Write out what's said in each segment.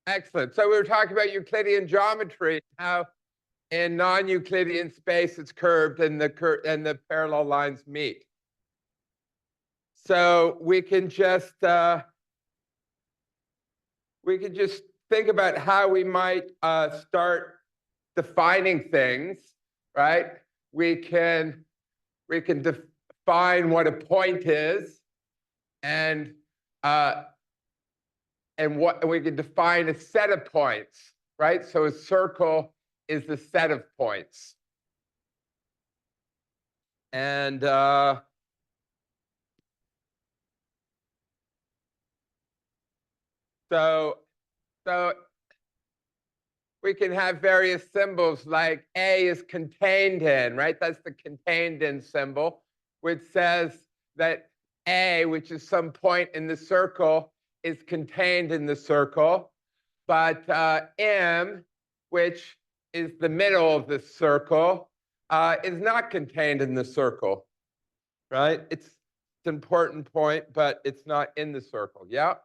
Excellent. So we were talking about Euclidean geometry, how in non-Euclidean space it's curved and the parallel lines meet. So we can just think about how we might start defining things, right? We can define what a point is, and we can define a set of points, right? So a circle is the set of points. And so we can have various symbols like A is contained in, right? That's the contained in symbol, which says that A, which is some point in the circle, is contained in the circle. But M, which is the middle of the circle, is not contained in the circle, right? It's an important point, but it's not in the circle. Yeah?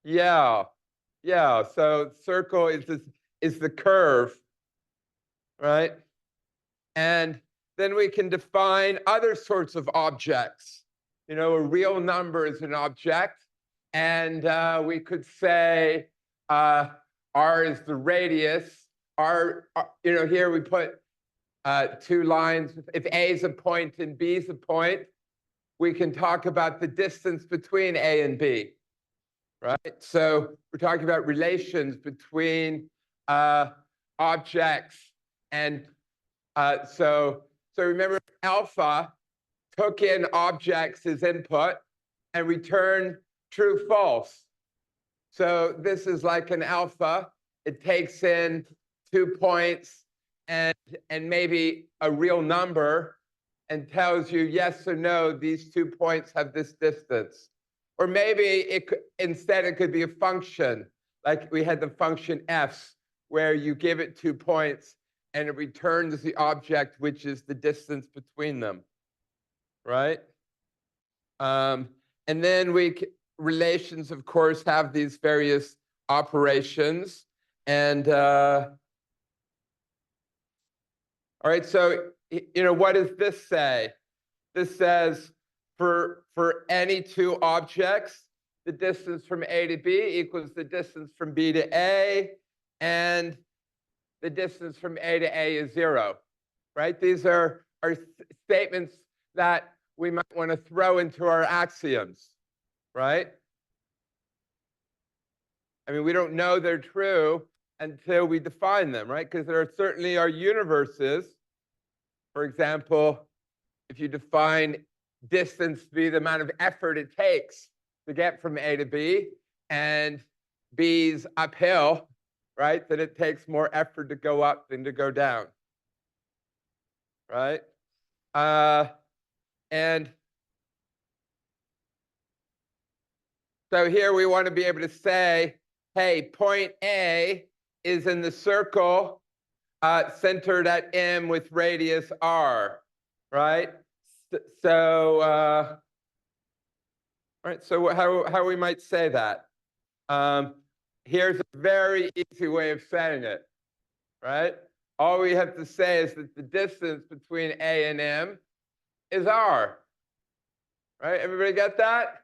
Yeah. Yeah, so circle is the curve, right? And then we can define other sorts of objects. You know, a real number is an object, and we could say r is the radius. You know, here we put two lines. If A is a point and B is a point, we can talk about the distance between A and B. Right? So we're talking about relations between objects. And so remember, alpha took in objects as input and returned true, false. So this is like an alpha. It takes in 2 points and maybe a real number and tells you yes or no, these 2 points have this distance. Or maybe instead it could be a function, like we had the function f, where you give it 2 points and it returns the object, which is the distance between them, right? And then relations, of course, have these various operations. And all right, so you know, what does this say? This says, for any 2 objects, the distance from A to B equals the distance from B to A, and the distance from A to A is 0, right? These are statements that we might want to throw into our axioms, right? I mean, we don't know they're true until we define them, right? Because there certainly are universes. For example, if you define distance to be the amount of effort it takes to get from A to B, and B's uphill, right? Then it takes more effort to go up than to go down, right? And so here we want to be able to say, hey, point A is in the circle centered at M with radius R, right? So, all right, so how we might say that? Here's a very easy way of saying it, right? All we have to say is that the distance between A and M is R, right? Everybody get that?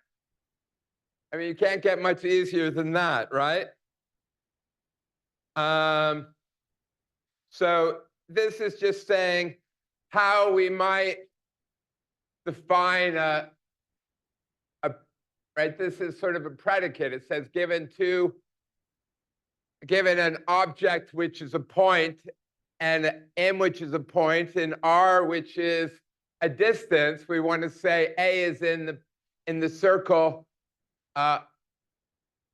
I mean, you can't get much easier than that, right? So this is just saying how we might define right? This is sort of a predicate. It says given an object which is a point, and M which is a point, and R which is a distance, we want to say A is in the circle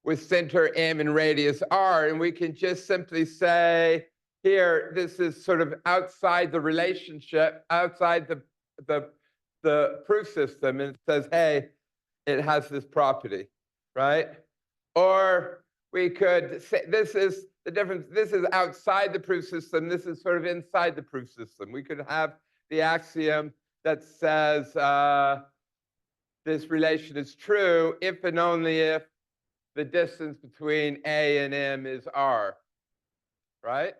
with center M and radius R, and we can just simply say here this is sort of outside the relationship, outside the proof system, and it says, hey, it has this property, right? Or we could say this is the difference. This is outside the proof system. This is sort of inside the proof system. We could have the axiom that says this relation is true if and only if the distance between A and M is R, right?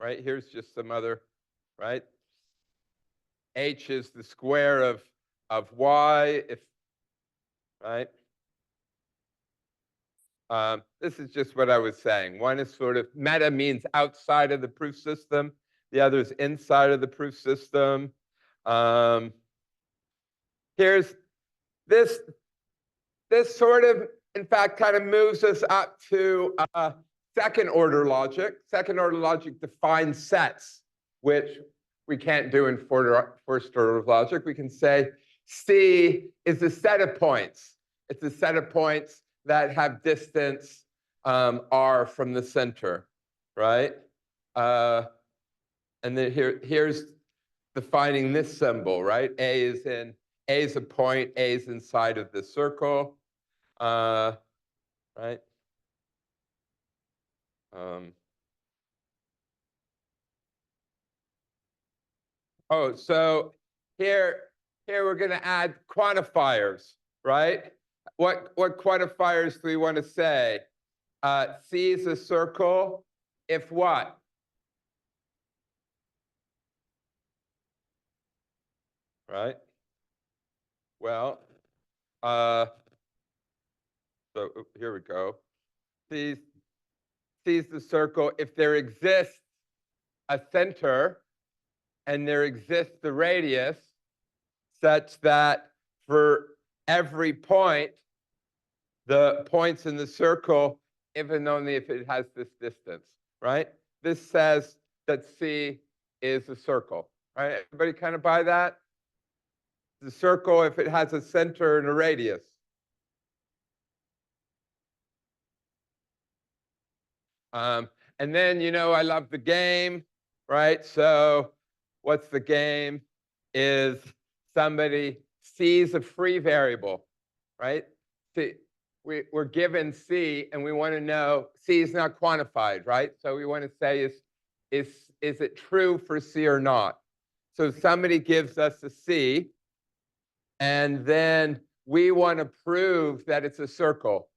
Right, here's just some other, right? H is the square of Y, if, right? This is just what I was saying. One is sort of, meta means outside of the proof system. The other is inside of the proof system. Here's this sort of, in fact, kind of moves us up to second order logic. Second order logic defines sets, which we can't do in first order logic. We can say C is a set of points. It's a set of points that have distance R from the center, right? And then here's defining this symbol, right? A is a point, A is inside of the circle, right? Oh, so here we're going to add quantifiers, right? What quantifiers do we want to say? C is a circle if what? Right? Well, so here we go. C is the circle if there exists a center and there exists the radius such that for every point, the points in the circle, if and only if it has this distance, right? This says that C is a circle, right? Everybody kind of buy that? The circle if it has a center and a radius. And then, you know, I love the game, right? So what's the game? Is somebody sees a free variable, right? See, we're given C and we want to know, C is not quantified, right? So we want to say, is it true for C or not? So somebody gives us a C, and then we want to prove that it's a circle.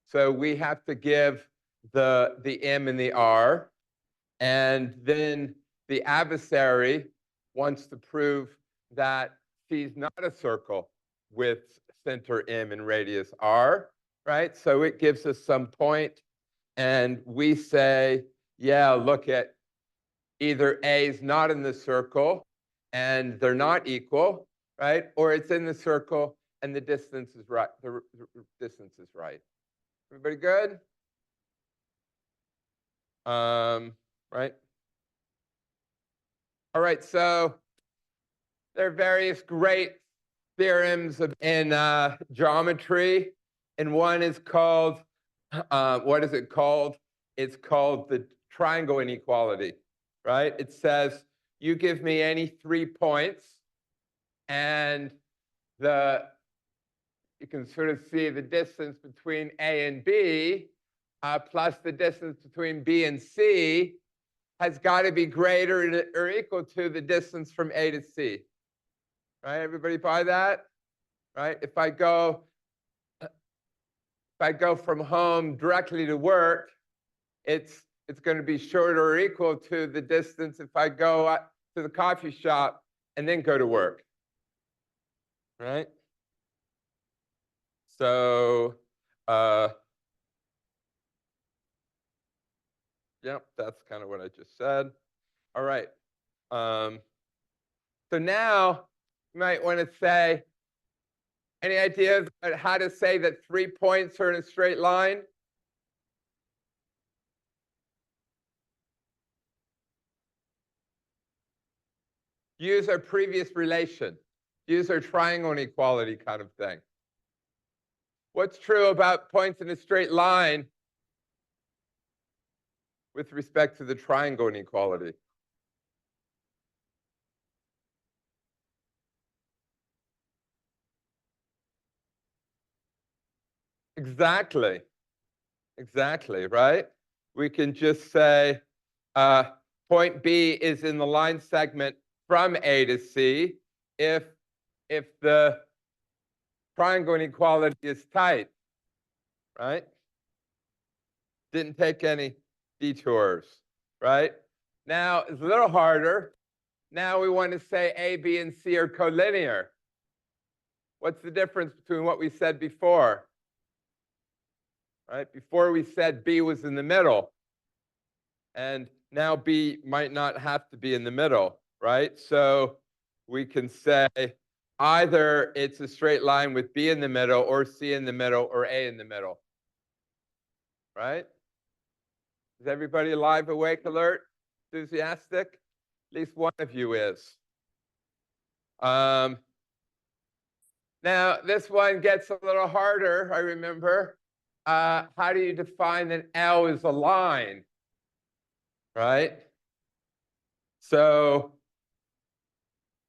So we have to give the M and the R, and then the adversary wants to prove that C is not a circle with center M and radius R, right? So it gives us some point, and we say, yeah, look at either A is not in the circle and they're not equal, right? Or it's in the circle and the distance is right. The distance is right. Everybody good? Right? All right, so there are various great theorems in geometry, and one is called, what is it called? It's called the triangle inequality, right? It says, you give me any 3 points, and you can sort of see the distance between A and B, plus the distance between B and C, has got to be greater or equal to the distance from A to C. Right? Everybody buy that? Right? If I go from home directly to work, it's going to be shorter or equal to the distance if I go to the coffee shop and then go to work. Right? So, yep, that's kind of what I just said. All right. So now you might want to say, any ideas about how to say that 3 points are in a straight line? Use our previous relation. Use our triangle inequality kind of thing. What's true about points in a straight line with respect to the triangle inequality? Exactly. Exactly, right? We can just say point B is in the line segment from A to C if if the triangle inequality is tight, right? Didn't take any detours, right? Now it's a little harder. Now we want to say A, B, and C are collinear. What's the difference between what we said before? Right? Before we said B was in the middle. And now B might not have to be in the middle, right? So we can say either it's a straight line with B in the middle or C in the middle or A in the middle, right? Is everybody alive, awake, alert, enthusiastic? At least one of you is. Now, this one gets a little harder, I remember. How do you define that L is a line, right? So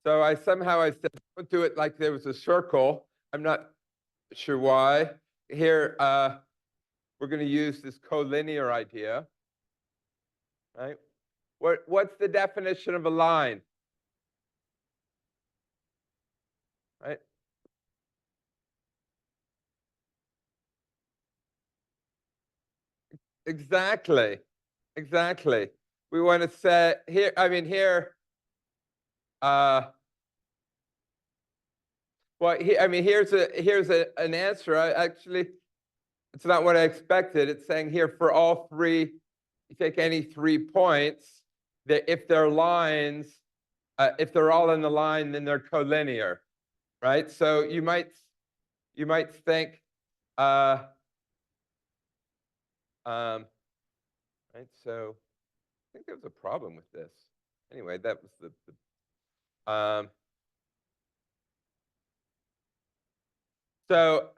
I said, don't do it like there was a circle. I'm not sure why. Here, we're going to use this collinear idea, right? What's the definition of a line? Right? Exactly. Exactly. We want to say here, well, here's an answer. Actually, it's not what I expected. It's saying here for all three, you take any 3 points, that if they're lines, if they're all in the line, then they're collinear, right? So you might think, right? So I think there was a problem with this. Anyway, that was so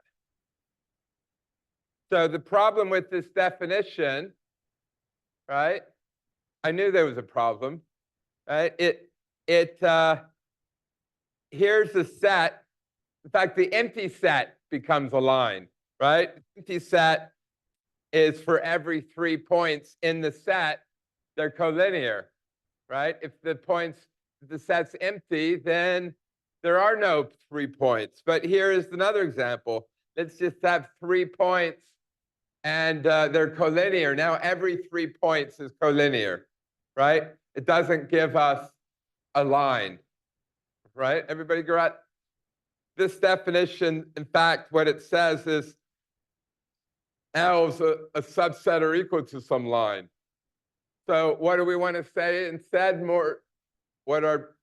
the problem with this definition, right? I knew there was a problem, right? Here's a set. In fact, the empty set becomes a line, right? The empty set is for every 3 points in the set, they're collinear, right? If the set's empty, then there are no 3 points. But here is another example. Let's just have 3 points and they're collinear. Now every 3 points is collinear, right? It doesn't give us a line, right? Everybody got this definition? In fact, what it says is L is a subset or equal to some line. So what do we want to say instead? What our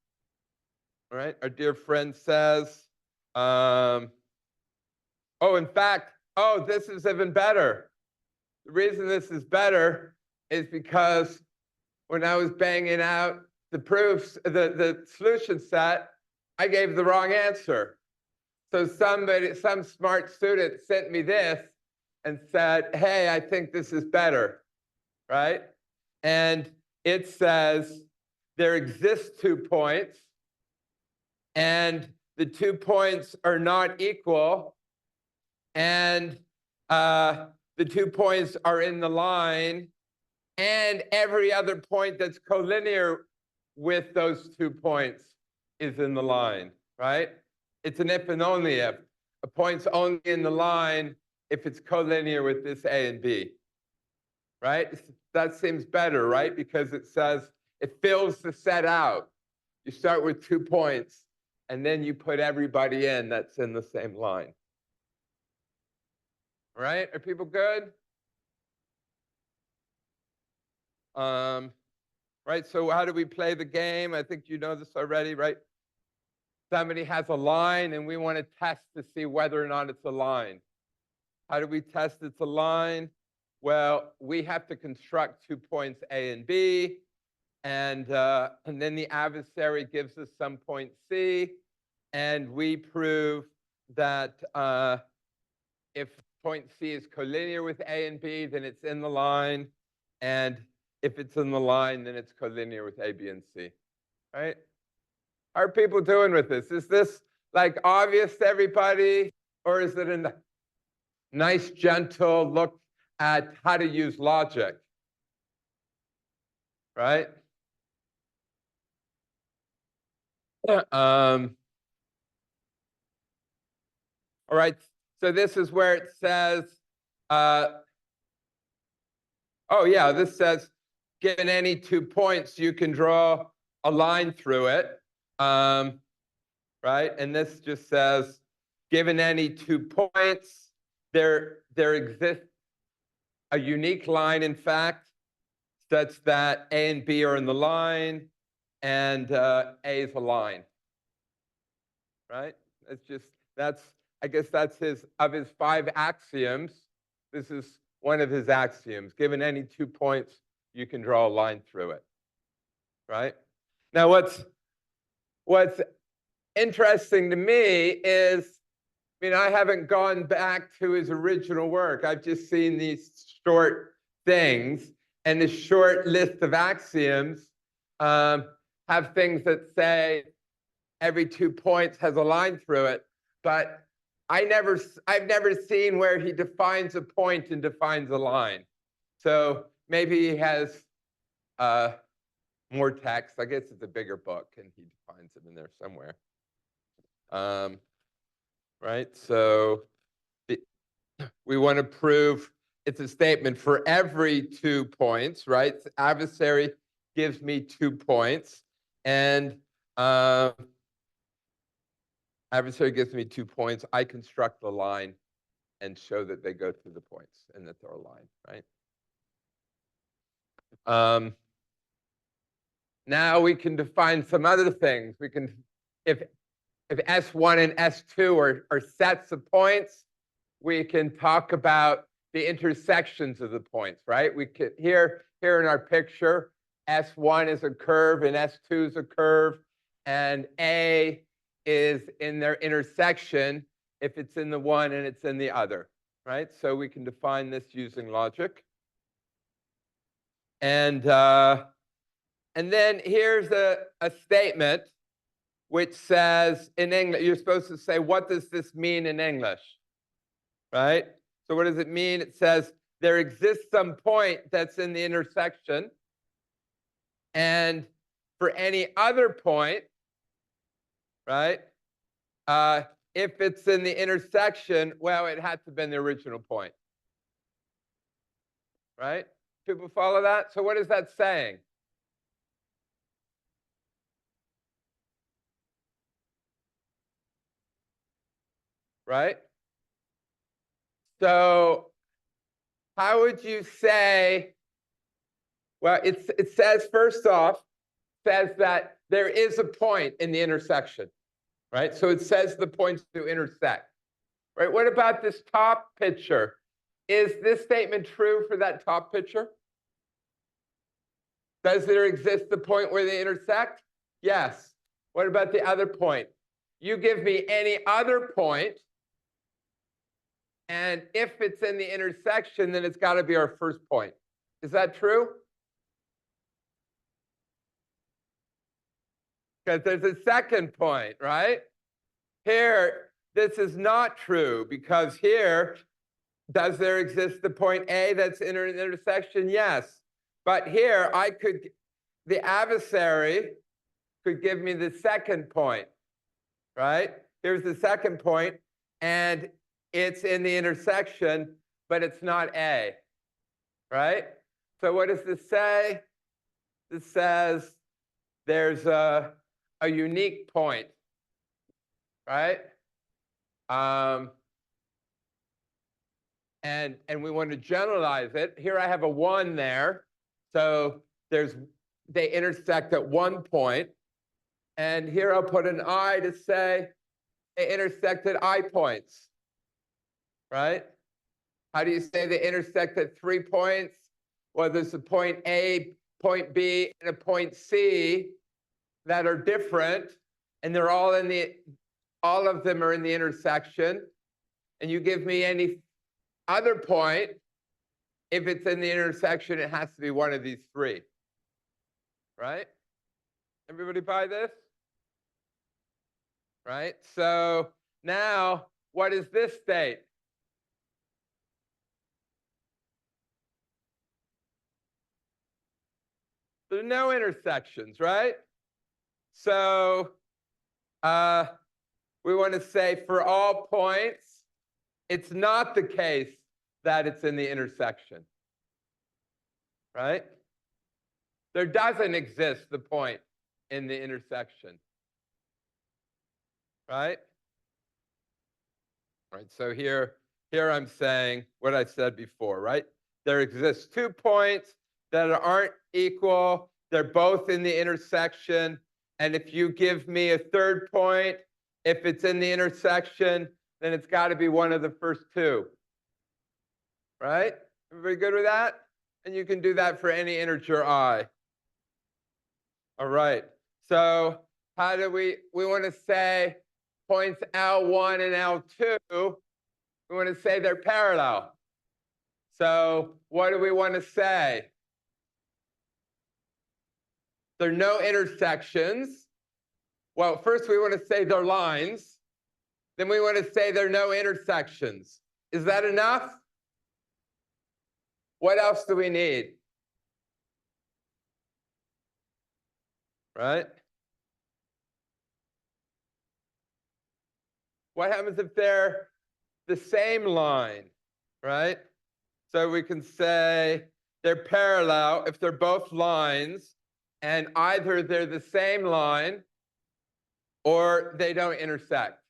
dear friend says. In fact, this is even better. The reason this is better is because when I was banging out the proofs, the solution set, I gave the wrong answer. So some smart student sent me this and said, hey, I think this is better, right? And it says there exist 2 points, and the 2 points are not equal, and the 2 points are in the line, and every other point that's collinear with those 2 points is in the line, right? It's an if and only if. A point's only in the line if it's collinear with this A and B, right? That seems better, right? Because it says it fills the set out. You start with 2 points, and then you put everybody in that's in the same line. Right? Are people good? Right, so how do we play the game? I think you know this already, right? Somebody has a line, and we want to test to see whether or not it's a line. How do we test it's a line? Well, we have to construct 2 points A and B, and then the adversary gives us some point C, and we prove that if point C is collinear with A and B, then it's in the line, and if it's in the line, then it's collinear with A, B, and C, right? How are people doing with this? Is this like obvious to everybody, or is it a nice, gentle look at how to use logic, right? All right, so this is where it says, oh yeah, this says, given any 2 points, you can draw a line through it, right? And this just says, given any 2 points, there exists a unique line, in fact, such that A and B are in the line, and A is a line, right? I guess that's of his 5 axioms. This is one of his axioms. Given any 2 points, you can draw a line through it, right? Now, what's interesting to me is, I haven't gone back to his original work. I've just seen these short things, and the short list of axioms have things that say every 2 points has a line through it, but I've never seen where he defines a point and defines a line. So maybe he has more text. I guess it's a bigger book, and he defines it in there somewhere. Right? So we want to prove it's a statement for every 2 points, right? The adversary gives me 2 points, and adversary gives me 2 points. I construct the line and show that they go through the points and that they're a line, right? Now we can define some other things. We can, if S1 and S2 are sets of points, we can talk about the intersections of the points, right? We could here in our picture, S1 is a curve and S2 is a curve, and A is in their intersection if it's in the one and it's in the other, right? So we can define this using logic. And then here's a statement which says in English, you're supposed to say, what does this mean in English, right? So what does it mean? It says there exists some point that's in the intersection, and for any other point, right, if it's in the intersection, well, it had to be the original point, right? People follow that? So what is that saying? Right? So how would you say, well, it says, first off, says that there is a point in the intersection, right? So it says the points to intersect, right? What about this top picture? Is this statement true for that top picture? Does there exist the point where they intersect? Yes. What about the other point? You give me any other point, and if it's in the intersection, then it's got to be our first point. Is that true? Because there's a second point, right? Here, this is not true, because here, does there exist the point A that's in an intersection? Yes. But here, the adversary could give me the second point, right? Here's the second point, and it's in the intersection, but it's not A, right? So what does this say? This says there's a unique point, right? And we want to generalize it. Here I have a 1 there. So they intersect at 1 point. And here I'll put an I to say they intersect at I points, right? How do you say they intersect at 3 points? Well, there's a point A, point B, and a point C that are different, and they're all of them are in the intersection. And you give me any other point, if it's in the intersection, it has to be one of these 3, right? Everybody buy this? Right? So now, what is this state? There are no intersections, right? So we want to say for all points, it's not the case that it's in the intersection, right? There doesn't exist the point in the intersection, right? Right, so here I'm saying what I said before, right? There exists 2 points that aren't equal. They're both in the intersection. And if you give me a third point, if it's in the intersection, then it's got to be one of the first 2. Right? Everybody good with that? And you can do that for any integer I. All right. So how do we want to say points L1 and L2, we want to say they're parallel. So what do we want to say? There are no intersections. Well, first we want to say they're lines. Then we want to say there are no intersections. Is that enough? What else do we need? Right? What happens if they're the same line, right? So we can say they're parallel if they're both lines, and either they're the same line or they don't intersect.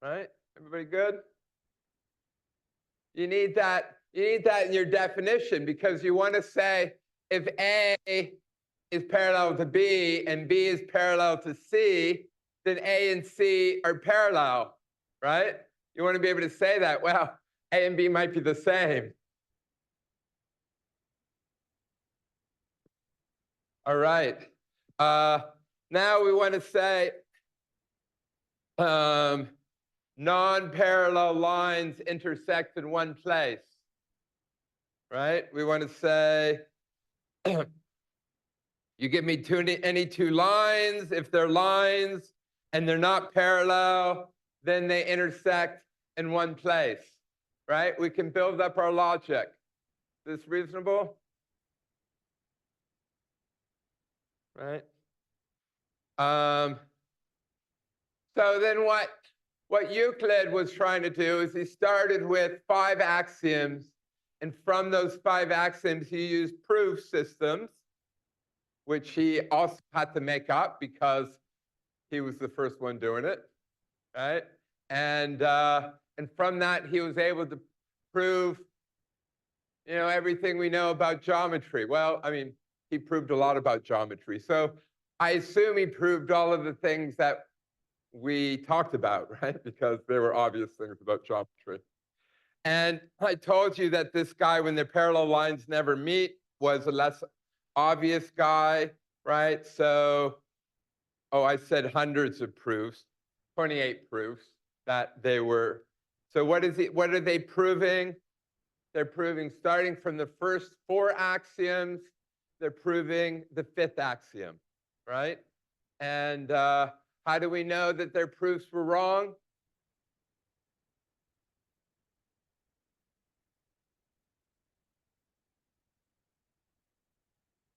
Right? Everybody good? You need that in your definition, because you want to say if A is parallel to B and B is parallel to C, then A and C are parallel, right? You want to be able to say that, well, A and B might be the same. All right. Now we want to say non-parallel lines intersect in one place, right? We want to say you give me any 2 lines. If they're lines and they're not parallel, then they intersect in one place, right? We can build up our logic. Is this reasonable? Right? So then what Euclid was trying to do is he started with 5 axioms, and from those 5 axioms he used proof systems, which he also had to make up because he was the first one doing it, right? And from that he was able to prove, everything we know about geometry. Well, I mean, he proved a lot about geometry. So I assume he proved all of the things that we talked about, right? Because there were obvious things about geometry. And I told you that this guy, when the parallel lines never meet, was a less obvious guy, right? So, I said hundreds of proofs, 28 proofs that they were. So what are they proving? They're proving, starting from the first 4 axioms, they're proving the 5th axiom, right? And how do we know that their proofs were wrong?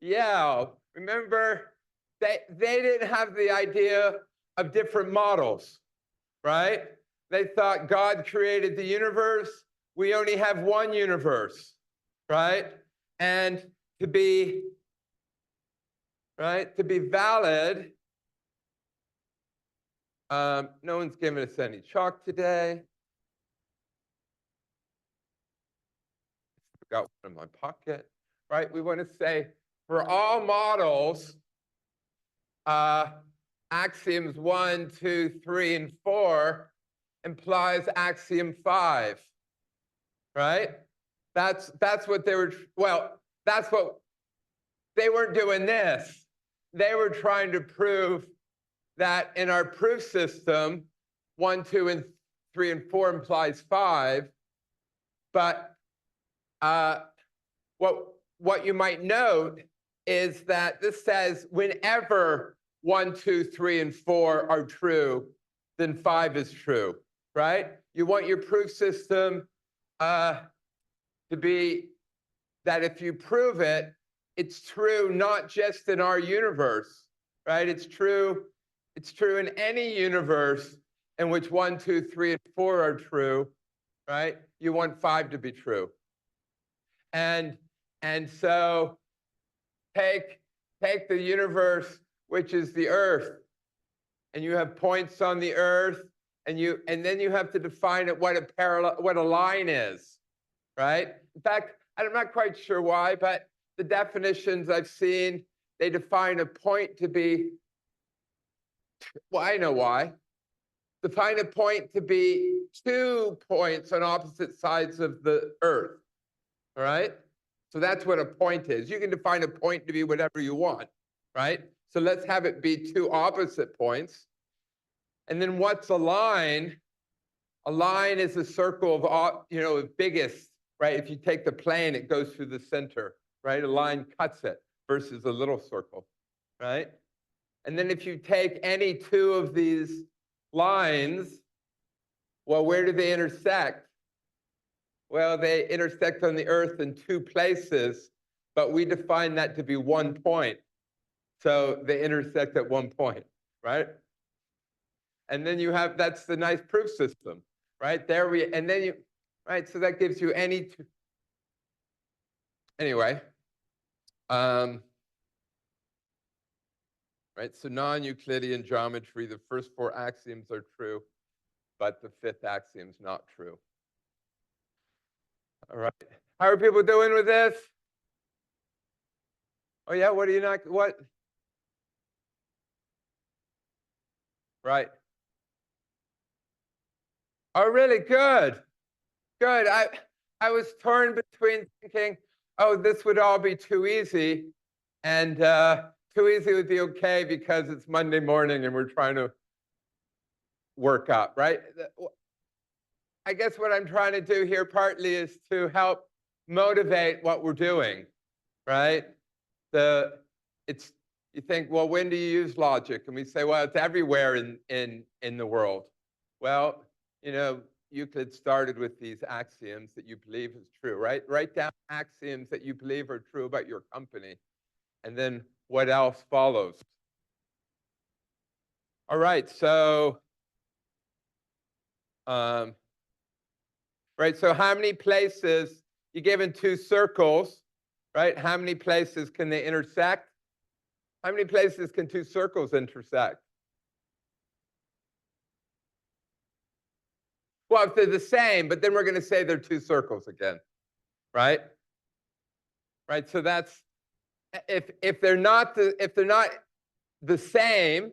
Yeah, remember, they didn't have the idea of different models, right? They thought God created the universe. We only have one universe, right? And to be valid, no one's giving us any chalk today. Got one in my pocket, right? We want to say for all models, axioms 1, 2, 3, and 4 implies axiom 5, right? That's what they were. Well, that's what they weren't doing. This, they were trying to prove that in our proof system, 1, 2, and 3, and 4 implies 5, but what you might note is that this says whenever 1, 2, 3, and 4 are true, then 5 is true, right? You want your proof system to be that if you prove it, it's true not just in our universe, right? It's true in any universe in which 1, 2, 3, and 4 are true, right? You want 5 to be true. And so take the universe, which is the Earth, and you have points on the Earth, and then you have to define it what a line is, right? In fact, I'm not quite sure why, but the definitions I've seen, they define a point to be, well, I know why. Define a point to be 2 points on opposite sides of the Earth, all right? So that's what a point is. You can define a point to be whatever you want, right? So let's have it be 2 opposite points. And then what's a line? A line is a circle of, biggest, right? If you take the plane, it goes through the center, right? A line cuts it versus a little circle, right? And then if you take any 2 of these lines, well, where do they intersect? Well, they intersect on the Earth in 2 places, but we define that to be 1 point. So they intersect at 1 point, right? And then you have, that's the nice proof system, right? Right, so that gives you any 2. Anyway, right, so non-Euclidean geometry, the first 4 axioms are true, but the 5th axiom is not true. All right, how are people doing with this? Oh yeah, what? Right. Oh, really? Good. Good. I was torn between thinking, oh, this would all be too easy, and too easy would be okay because it's Monday morning and we're trying to work up, right? I guess what I'm trying to do here partly is to help motivate what we're doing, right? You think, well, when do you use logic? And we say, well, it's everywhere in the world. Well, Euclid started with these axioms that you believe is true, right? Write down axioms that you believe are true about your company, and then what else follows. All right, so right, so how many places, you're given 2 circles, right? How many places can they intersect? How many places can 2 circles intersect? Well, if they're the same, but then we're going to say they're 2 circles again, right? Right, so that's, if they're not the same,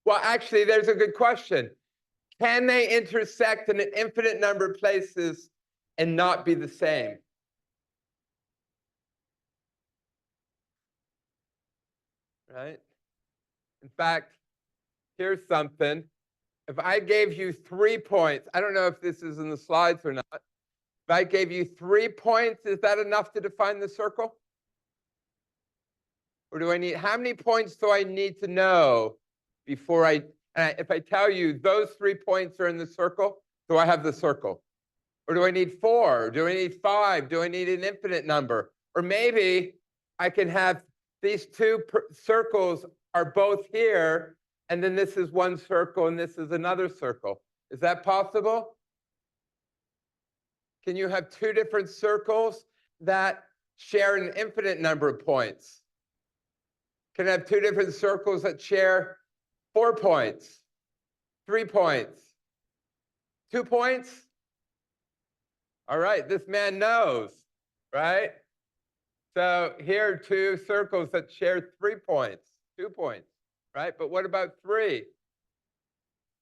well, actually, there's a good question. Can they intersect in an infinite number of places and not be the same? Right? In fact, here's something. If I gave you 3 points, I don't know if this is in the slides or not. If I gave you 3 points, is that enough to define the circle? Or do I need, how many points do I need to know before if I tell you those 3 points are in the circle, do I have the circle? Or do I need 4? Do I need 5? Do I need an infinite number? Or maybe I can have these 2 circles are both here, and then this is 1 circle and this is another circle. Is that possible? Can you have 2 different circles that share an infinite number of points? Can I have 2 different circles that share 4 points, 3 points, 2 points? All right, this man knows, right? So here are 2 circles that share 3 points, 2 points, right? But what about 3?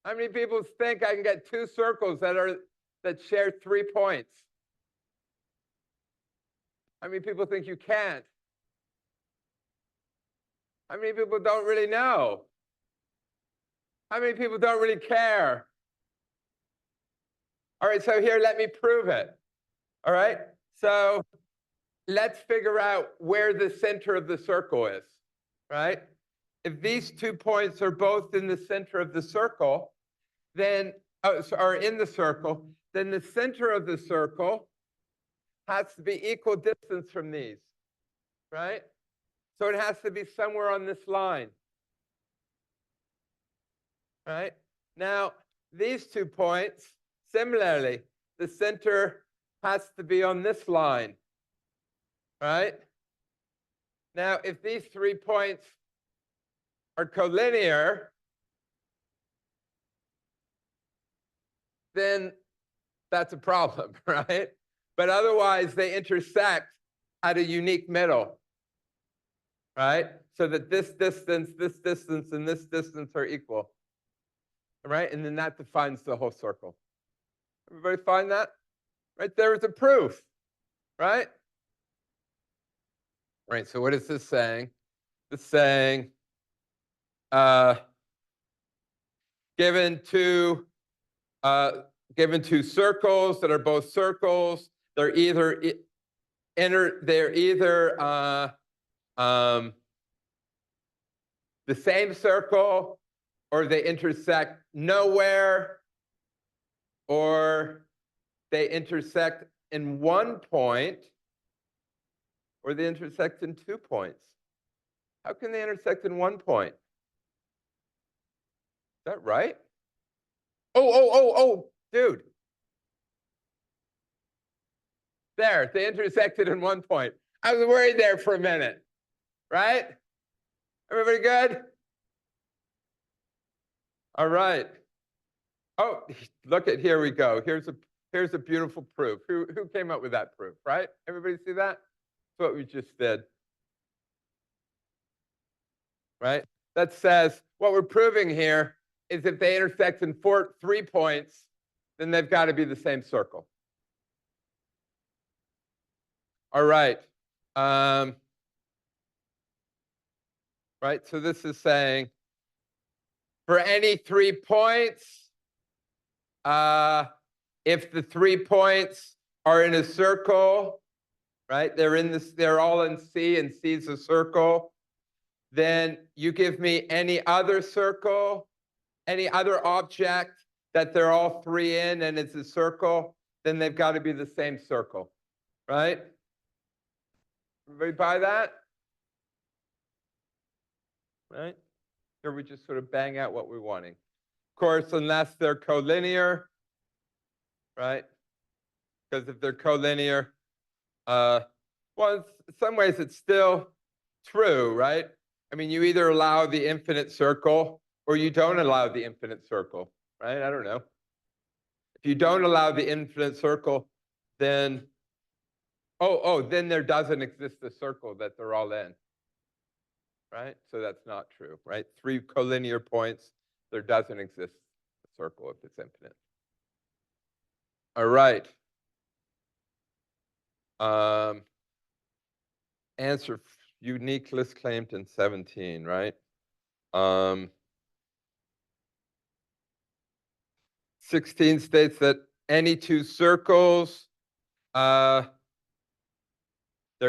How many people think I can get 2 circles that share 3 points? How many people think you can't? How many people don't really know? How many people don't really care? All right, so here, let me prove it. All right, so let's figure out where the center of the circle is, right? If these 2 points are both in the center of the circle, then, are in the circle, then the center of the circle has to be equal distance from these, right? So it has to be somewhere on this line, right? Now, these 2 points, similarly, the center has to be on this line, right? Now, if these 3 points are collinear, then that's a problem, right? But otherwise, they intersect at a unique middle, right? So that this distance, and this distance are equal, right? And then that defines the whole circle. Everybody find that? Right there is a proof, right? Right, so what is this saying? It's saying, given two circles that are both circles, they're either the same circle, or they intersect nowhere, or they intersect in 1 point, or they intersect in 2 points. How can they intersect in 1 point? Is that right? Oh, dude. There, they intersected in 1 point. I was worried there for a minute, right? Everybody good? All right. Oh, look at, here we go. Here's a beautiful proof. Who came up with that proof, right? Everybody see that? That's what we just did. Right? That says what we're proving here is if they intersect in 3 points, then they've got to be the same circle. All right. Right, so this is saying for any 3 points, if the 3 points are in a circle, right? They're all in C, and C is a circle. Then you give me any other circle, any other object that they're all 3 in and it's a circle, then they've got to be the same circle, right? Everybody buy that? Right? Here we just sort of bang out what we're wanting. Of course, unless they're collinear, right? Because if they're collinear, well, in some ways it's still true, right? I mean, you either allow the infinite circle or you don't allow the infinite circle, right? I don't know. If you don't allow the infinite circle, then, then there doesn't exist a circle that they're all in, right? So that's not true, right? 3 collinear points, there doesn't exist a circle if it's infinite. All right. Answer uniqueness claimed in 17, right? 16 states that any 2 circles, they're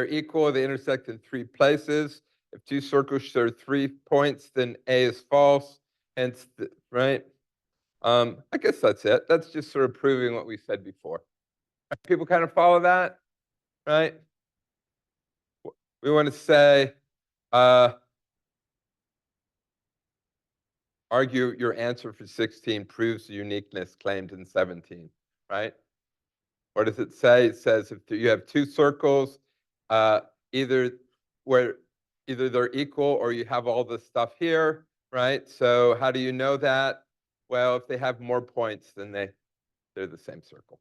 equal, they intersect in 3 places. If 2 circles share 3 points, then A is false, hence, right? I guess that's it. That's just sort of proving what we said before. People kind of follow that, right? We want to say, argue your answer for 16 proves the uniqueness claimed in 17, right? What does it say? It says if you have 2 circles, either they're equal or you have all this stuff here, right? So how do you know that? Well, if they have more points, then they're the same circle.